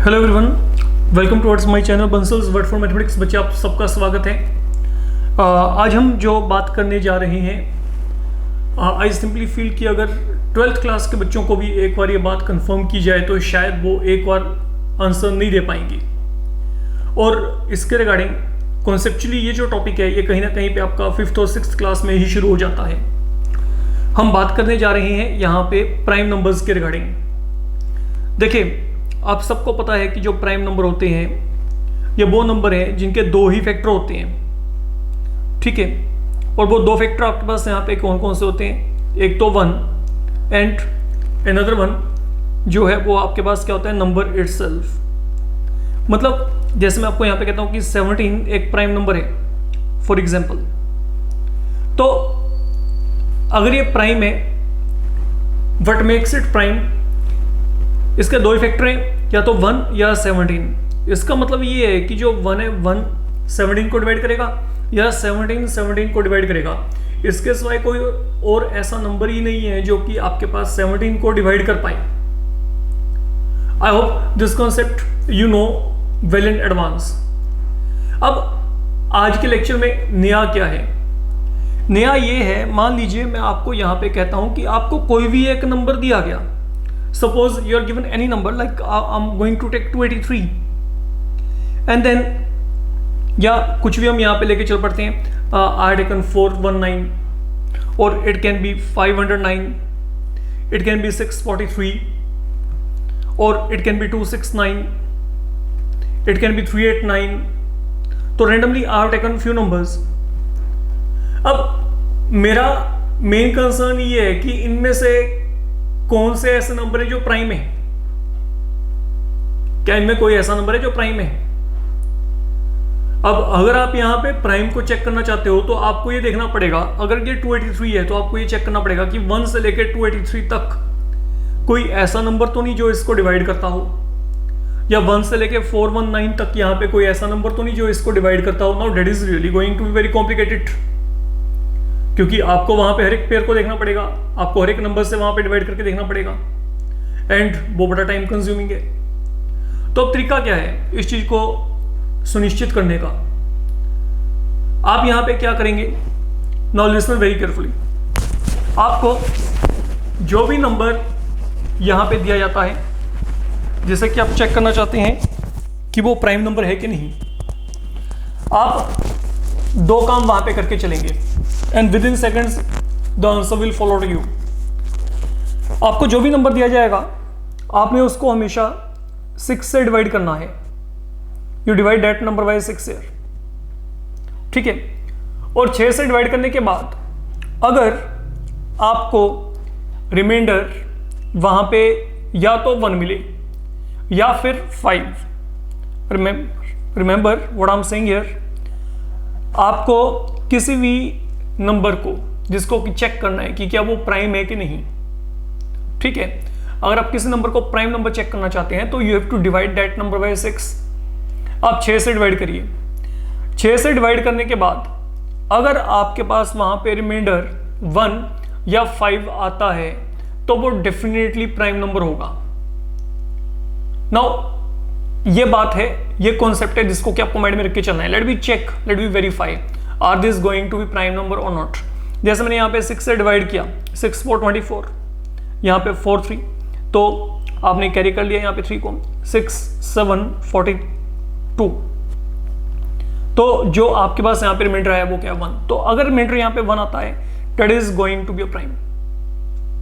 Hello everyone, welcome towards my channel Bansal's word for mathematics. बच्चे आप सबका स्वागत है। आज हम जो बात करने जा रहे हैं, आई सिंपली फील कि अगर 12th क्लास के बच्चों को भी एक बार ये बात कंफर्म की जाए तो शायद वो एक बार आंसर नहीं दे पाएंगे। और इसके रिगार्डिंग कॉन्सेप्चुअली ये जो टॉपिक है ये कहीं ना कहीं पे आपका 5th और 6th क्लास में ही शुरू हो जाता है। हम बात करने जा रहे हैं यहाँ पे प्राइम नंबर्स के रिगार्डिंग। देखिए, आप सबको पता है कि जो प्राइम नंबर होते हैं ये वो नंबर हैं जिनके दो ही फैक्टर होते हैं, ठीक है। और वो दो फैक्टर आपके पास यहाँ पे कौन कौन से होते हैं? एक तो 1 एंड अनदर वन जो है वो आपके पास क्या होता है? Number itself. मतलब जैसे मैं आपको यहाँ पे कहता हूँ कि 17 एक प्राइम नंबर है फॉर एग्जाम्पल, तो अगर ये प्राइम है, व्हाट मेक्स इट प्राइम? इसके दो फैक्टर हैं, या तो 1 या 17। इसका मतलब ये है कि जो 1 है 1 17 को डिवाइड करेगा या 17 17 को डिवाइड करेगा। इसके सिवाय कोई और ऐसा नंबर ही नहीं है जो कि आपके पास 17 को डिवाइड कर पाए। I hope this concept you know well in advance. अब आज के लेक्चर में नया क्या है? नया ये है, मान लीजिए मैं आपको यहां पे कहता हूं कि आपको कोई भी एक नंबर दिया गया। Suppose you are given any number, like I'm going to take 283, and then या कुछ भी हम यहाँ पे लेके चल पड़ते हैं। I had taken 419, or it can be 509, it can be 643, or it can be 269, it can be 389. तो randomly I have taken few numbers. अब मेरा मेन कंसर्न ये है कि इनमें से कौन से ऐसे नंबर है जो प्राइम है? क्या इनमें कोई ऐसा नंबर है जो प्राइम है? अब अगर आप यहां पे प्राइम को चेक करना चाहते हो तो आपको ये देखना पड़ेगा, अगर ये 283 है तो आपको ये चेक करना पड़ेगा कि 1 से लेकर 283 तक कोई ऐसा नंबर तो नहीं जो इसको डिवाइड करता हो, या 1 से लेकर 419 तक यहां पे कोई ऐसा नंबर तो नहीं जो इसको डिवाइड करता हो। Now that is really going to be very complicated, क्योंकि आपको वहां पे हर एक पेयर को देखना पड़ेगा, आपको हर एक नंबर से वहां पे डिवाइड करके देखना पड़ेगा, एंड वो बड़ा टाइम कंज्यूमिंग है। तो अब तरीका क्या है इस चीज को सुनिश्चित करने का? आप यहां पे क्या करेंगे? Now listen very carefully. आपको जो भी नंबर यहां पे दिया जाता है, जैसे कि आप चेक करना चाहते हैं कि वो प्राइम नंबर है कि नहीं, आप दो काम वहां पे करके चलेंगे, and within seconds the answer will follow to you. आपको जो भी नंबर दिया जाएगा आपने उसको हमेशा 6 से डिवाइड करना है। You divide that number by 6 here, ठीक है। और 6 से डिवाइड करने के बाद अगर आपको रिमाइंडर वहां पे या तो 1 मिले या फिर 5, remember what I am saying here, आपको किसी भी नंबर को जिसको कि चेक करना है कि क्या वो प्राइम है कि नहीं, ठीक है। अगर आप किसी नंबर को प्राइम नंबर चेक करना चाहते हैं तो you have to divide that number by 6। आप 6 से डिवाइड करिए। 6 से डिवाइड करने के बाद अगर आपके पास वहां पे रिमाइंडर 1 या 5 आता है तो वो डेफिनेटली प्राइम नंबर होगा। नाउ ये बात है, ये कॉन्सेप्ट है जिसको कि आपको माइंड में रख के चलना है। Let be check, let be verify are this going to be prime number or not. जैसे मैंने यहाँ पे 6 से डिवाइड किया, 6 4 24, यहाँ पे 4 3, तो आपने कैरी कर लिया यहाँ पे 3 को, 6 7 42। तो जो आपके पास यहाँ पे रिमाइंडर आया वो क्या? 1। तो अगर रिमाइंडर यहाँ पे 1 आता है, that is going to be a prime.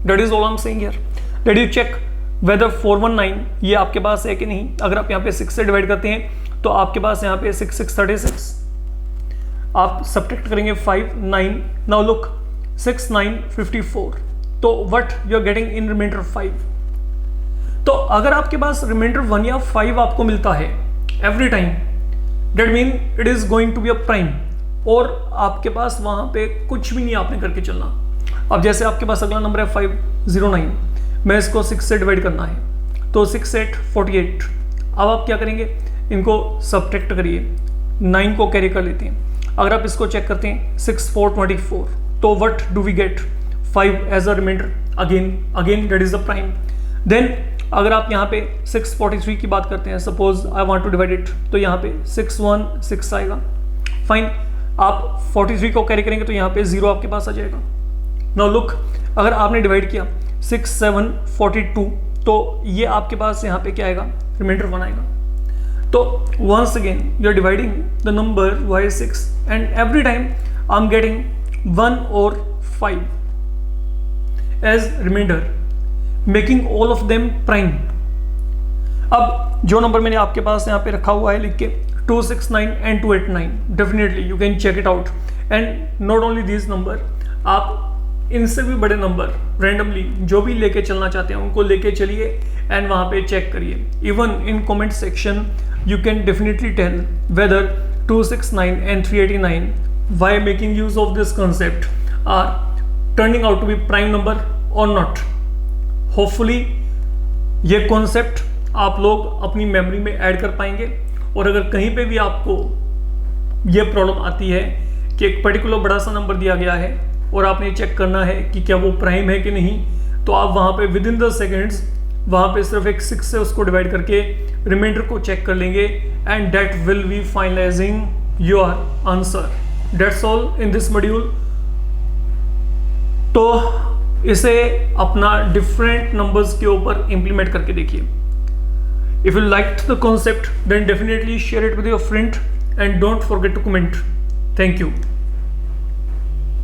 That is all I am saying here. Let you check whether 419 ये आपके पास है कि नहीं। अगर आप यहाँ पे 6 से डिवाइड करते हैं तो आपके पास यहाँ पे 6 6 36, आप सब्ट्रैक्ट करेंगे 5 9। नाउ लुक 6 9 54, तो what you are getting in reminder 5। तो अगर आपके पास रिमाइंडर 1 या 5 आपको मिलता है every time, that mean it is going to be a prime, और आपके पास वहां पे कुछ भी नहीं आपने करके चलना। अब जैसे आपके पास अगला नंबर है 509, मैं इसको 6 से डिवाइड करना है, तो 6 8 48। अब आप क्या करेंगे? इनको सब्ट्रैक्ट करिए, 9 को कैरी कर लेते हैं। अगर आप इसको चेक करते हैं 6 4 24, तो what do we get? 5 as a reminder, again that is the prime. Then अगर आप यहाँ पे 643 की बात करते हैं, suppose I want to divide it, तो यहाँ पे 616 आएगा। फाइन, आप 43 को कैरी करेंगे तो यहाँ पे 0 आपके पास आ जाएगा। नाउ लुक, अगर आपने डिवाइड किया 6 7 42, तो ये आपके पास यहाँ पे क्या आएगा, रिमाइंडर 1 आएगा। तो once again you are dividing the number by 6 and every time I'm getting 1 or 5 as remainder, making all of them prime। अब जो नंबर मैंने आपके पास यहाँ पे रखा हुआ है लिख के 269 and 289, definitely you can check it out and not only these number, आप इनसे भी बड़े नंबर रैंडमली जो भी लेके चलना चाहते हैं उनको लेके चलिए एंड वहाँ पे चेक करिए। Even in comment section you can definitely tell whether 269 and 389 why making use of this concept are turning out to be prime number or not। Hopefully ये concept आप लोग अपनी मेमोरी में ऐड कर पाएंगे, और अगर कहीं पे भी आपको ये प्रॉब्लम आती है कि एक पर्टिकुलर बड़ा सा नंबर दिया गया है और आपने चेक करना है कि क्या वो प्राइम है कि नहीं, तो आप वहाँ पे विद इन द सेकेंड्स वहाँ पे सिर्फ एक 6 से उसको डिवाइड करके रिमाइंडर को चेक कर लेंगे and that will be finalising your answer. That's all in this module. तो इसे अपना डिफरेंट नंबर्स के ऊपर इंप्लीमेंट करके देखिए। If you liked the concept then definitely share it with your friend and don't forget to comment. Thank you.